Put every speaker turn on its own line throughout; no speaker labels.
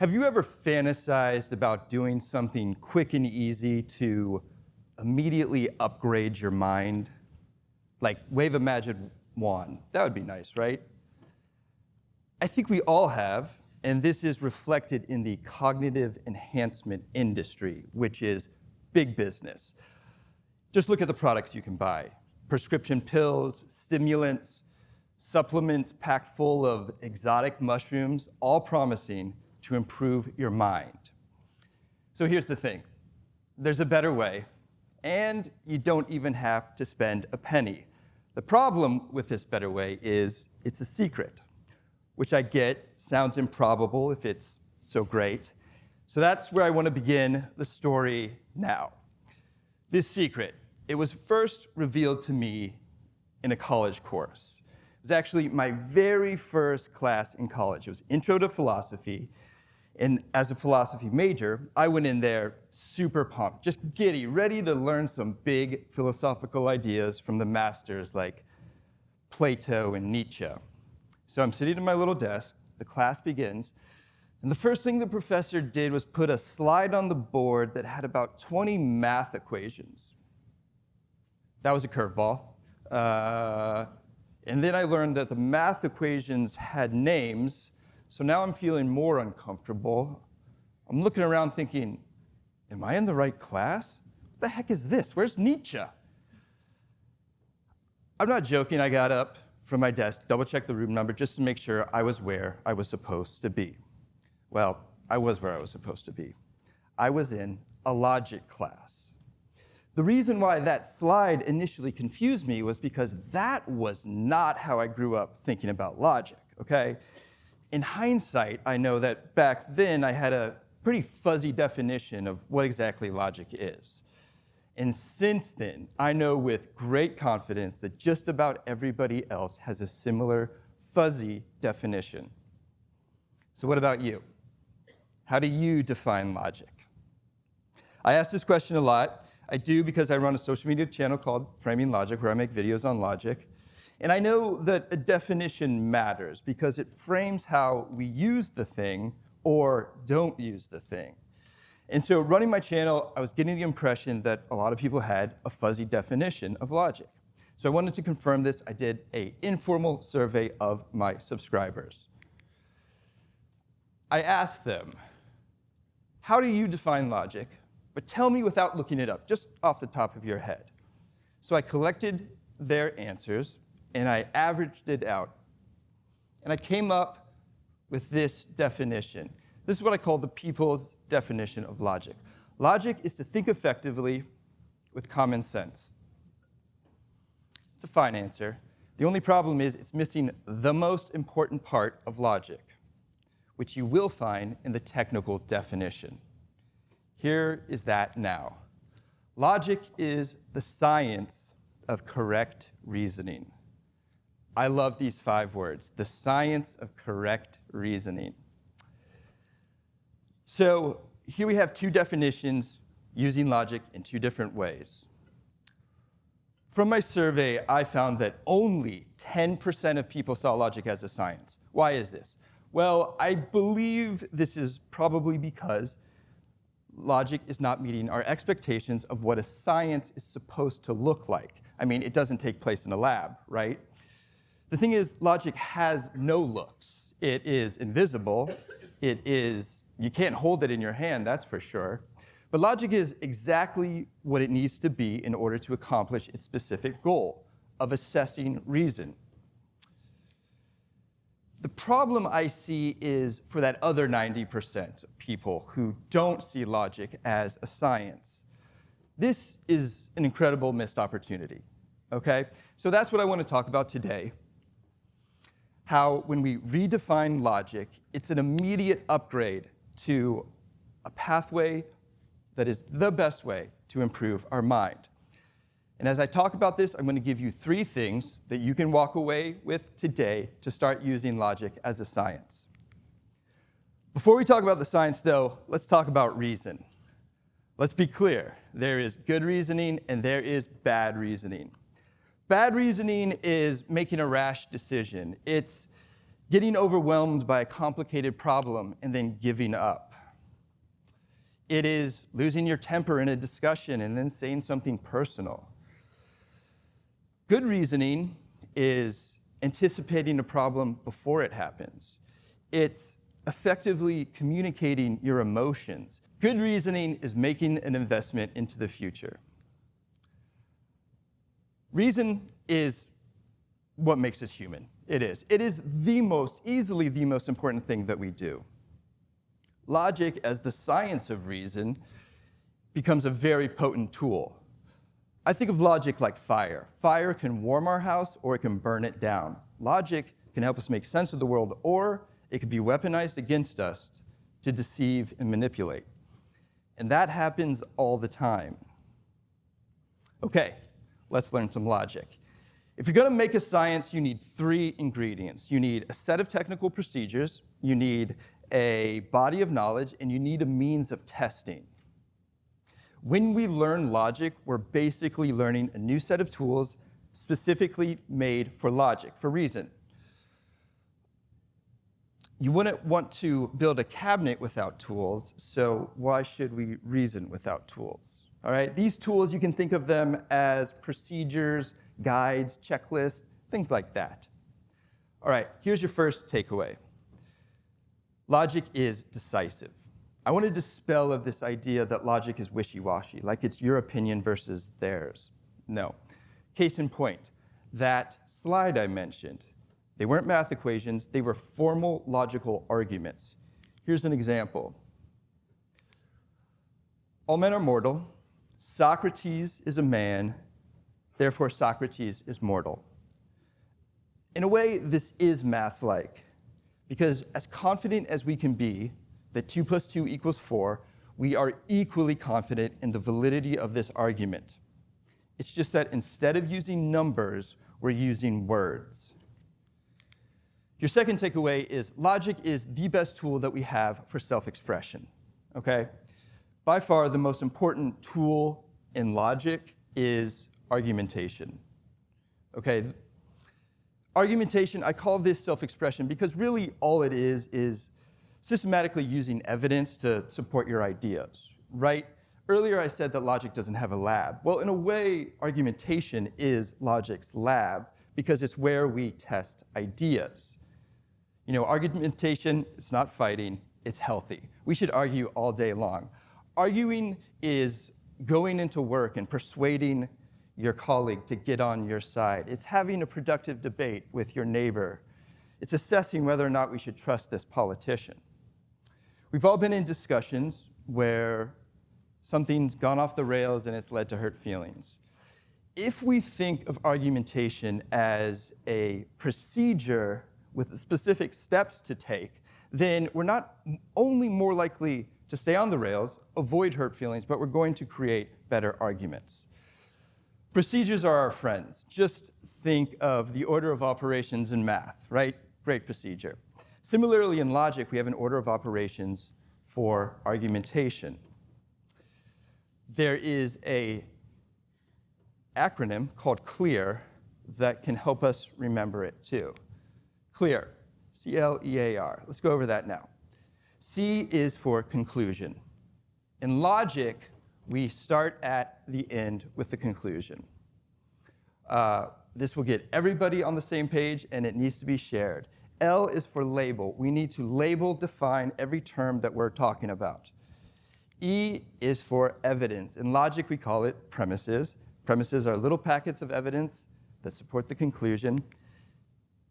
Have you ever fantasized about doing something quick and easy to immediately upgrade your mind? Like wave a magic wand. That would be nice, right? I think we all have, and this is reflected in the cognitive enhancement industry, which is big business. Just look at the products you can buy. Prescription pills, stimulants, supplements packed full of exotic mushrooms, all promising to improve your mind. So here's the thing. There's a better way, and you don't even have to spend a penny. The problem with this better way is it's a secret, which I get sounds improbable if it's so great. So that's where I want to begin the story now. This secret, it was first revealed to me in a college course. It was actually my very first class in college. It was Intro to Philosophy. And as a philosophy major, I went in there super pumped, just giddy, ready to learn some big philosophical ideas from the masters like Plato and Nietzsche. So I'm sitting at my little desk, the class begins, and the first thing the professor did was put a slide on the board that had about 20 math equations. That was a curveball. And then I learned that the math equations had names. So now I'm feeling more uncomfortable. I'm looking around thinking, am I in the right class? What the heck is this? Where's Nietzsche? I'm not joking. I got up from my desk, double-checked the room number just to make sure I was where I was supposed to be. Well, I was where I was supposed to be. I was in a logic class. The reason why that slide initially confused me was because that was not how I grew up thinking about logic, okay? In hindsight, I know that back then I had a pretty fuzzy definition of what exactly logic is. And since then, I know with great confidence that just about everybody else has a similar fuzzy definition. So what about you? How do you define logic? I ask this question a lot. I do because I run a social media channel called Framing Logic, where I make videos on logic. And I know that a definition matters because it frames how we use the thing or don't use the thing. And so running my channel, I was getting the impression that a lot of people had a fuzzy definition of logic. So I wanted to confirm this. I did an informal survey of my subscribers. I asked them, how do you define logic? But tell me without looking it up, just off the top of your head. So I collected their answers, and I averaged it out. And I came up with this definition. This is what I call the people's definition of logic. Logic is to think effectively with common sense. It's a fine answer. The only problem is it's missing the most important part of logic, which you will find in the technical definition. Here is that now. Logic is the science of correct reasoning. I love these 5 words, the science of correct reasoning. So here we have 2 definitions using logic in 2 different ways. From my survey, I found that only 10% of people saw logic as a science. Why is this? Well, I believe this is probably because logic is not meeting our expectations of what a science is supposed to look like. I mean, it doesn't take place in a lab, right? The thing is, logic has no looks. It is invisible. You can't hold it in your hand, that's for sure. But logic is exactly what it needs to be in order to accomplish its specific goal of assessing reason. The problem I see is for that other 90% of people who don't see logic as a science. This is an incredible missed opportunity, okay? So that's what I want to talk about today. How when we redefine logic, it's an immediate upgrade to a pathway that is the best way to improve our mind. And as I talk about this, I'm going to give you 3 things that you can walk away with today to start using logic as a science. Before we talk about the science, though, let's talk about reason. Let's be clear. There is good reasoning and there is bad reasoning. Bad reasoning is making a rash decision. It's getting overwhelmed by a complicated problem and then giving up. It is losing your temper in a discussion and then saying something personal. Good reasoning is anticipating a problem before it happens. It's effectively communicating your emotions. Good reasoning is making an investment into the future. Reason is what makes us human. It is. It is easily the most important thing that we do. Logic, as the science of reason, becomes a very potent tool. I think of logic like fire. Fire can warm our house or it can burn it down. Logic can help us make sense of the world, or it can be weaponized against us to deceive and manipulate. And that happens all the time. Okay, let's learn some logic. If you're going to make a science, you need 3 ingredients. You need a set of technical procedures, you need a body of knowledge, and you need a means of testing. When we learn logic, we're basically learning a new set of tools specifically made for logic, for reason. You wouldn't want to build a cabinet without tools, so why should we reason without tools? All right, these tools, you can think of them as procedures, guides, checklists, things like that. All right, here's your first takeaway. Logic is decisive. I want to dispel of this idea that logic is wishy-washy, like it's your opinion versus theirs. No. Case in point, that slide I mentioned, they weren't math equations, they were formal logical arguments. Here's an example. All men are mortal. Socrates is a man, therefore Socrates is mortal. In a way, this is math-like, because as confident as we can be that 2 + 2 = 4, we are equally confident in the validity of this argument. It's just that instead of using numbers, we're using words. Your second takeaway is logic is the best tool that we have for self-expression, okay? By far, the most important tool in logic is argumentation, okay? Argumentation, I call this self-expression because really all it is systematically using evidence to support your ideas, right? Earlier I said that logic doesn't have a lab. Well, in a way, argumentation is logic's lab because it's where we test ideas. You know, argumentation, it's not fighting, it's healthy. We should argue all day long. Arguing is going into work and persuading your colleague to get on your side. It's having a productive debate with your neighbor. It's assessing whether or not we should trust this politician. We've all been in discussions where something's gone off the rails and it's led to hurt feelings. If we think of argumentation as a procedure with specific steps to take, then we're not only more likely to stay on the rails, avoid hurt feelings, but we're going to create better arguments. Procedures are our friends. Just think of the order of operations in math, right? Great procedure. Similarly, in logic, we have an order of operations for argumentation. There is an acronym called CLEAR that can help us remember it too. CLEAR, C-L-E-A-R. Let's go over that now. C is for conclusion. In logic, we start at the end with the conclusion. This will get everybody on the same page, and it needs to be shared. L is for label. We need to label, define every term that we're talking about. E is for evidence. In logic, we call it premises. Premises are little packets of evidence that support the conclusion.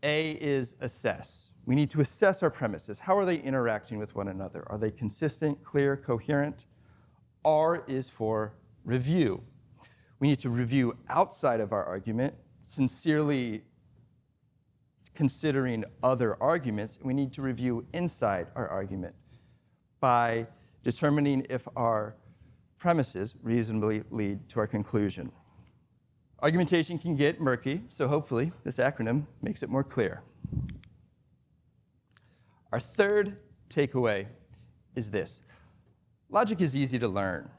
A is assess. We need to assess our premises. How are they interacting with one another? Are they consistent, clear, coherent? R is for review. We need to review outside of our argument, sincerely considering other arguments. We need to review inside our argument by determining if our premises reasonably lead to our conclusion. Argumentation can get murky, so hopefully this acronym makes it more clear. Our third takeaway is this. Logic is easy to learn.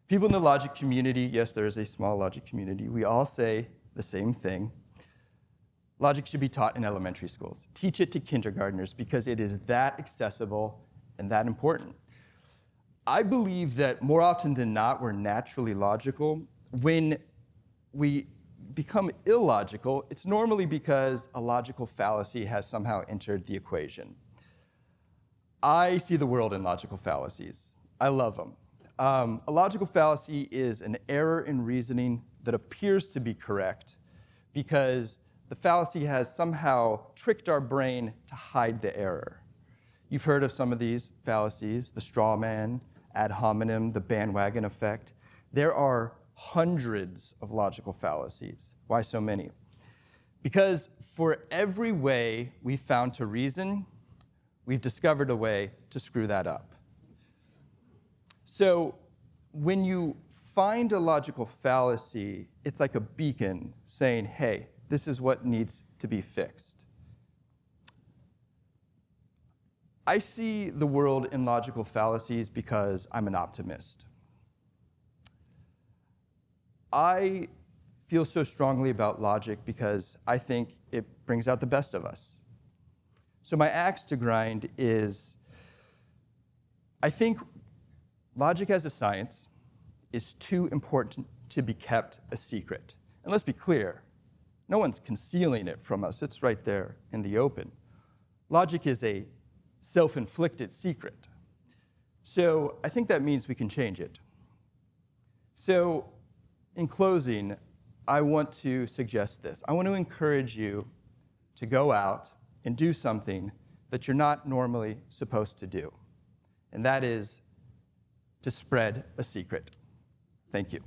People in the logic community, yes, there is a small logic community, we all say the same thing. Logic should be taught in elementary schools. Teach it to kindergartners because it is that accessible and that important. I believe that more often than not, we're naturally logical. When we become illogical, it's normally because a logical fallacy has somehow entered the equation. I see the world in logical fallacies. I love them. A logical fallacy is an error in reasoning that appears to be correct because the fallacy has somehow tricked our brain to hide the error. You've heard of some of these fallacies, the straw man, ad hominem, the bandwagon effect. There are hundreds of logical fallacies. Why so many? Because for every way we've found to reason, we've discovered a way to screw that up. So when you find a logical fallacy, it's like a beacon saying, hey, this is what needs to be fixed. I see the world in logical fallacies because I'm an optimist. I feel so strongly about logic because I think it brings out the best of us. So my axe to grind is, I think logic as a science is too important to be kept a secret. And let's be clear, no one's concealing it from us. It's right there in the open. Logic is a self-inflicted secret. So I think that means we can change it. So in closing, I want to suggest this. I want to encourage you to go out and do something that you're not normally supposed to do, and that is to spread a secret. Thank you.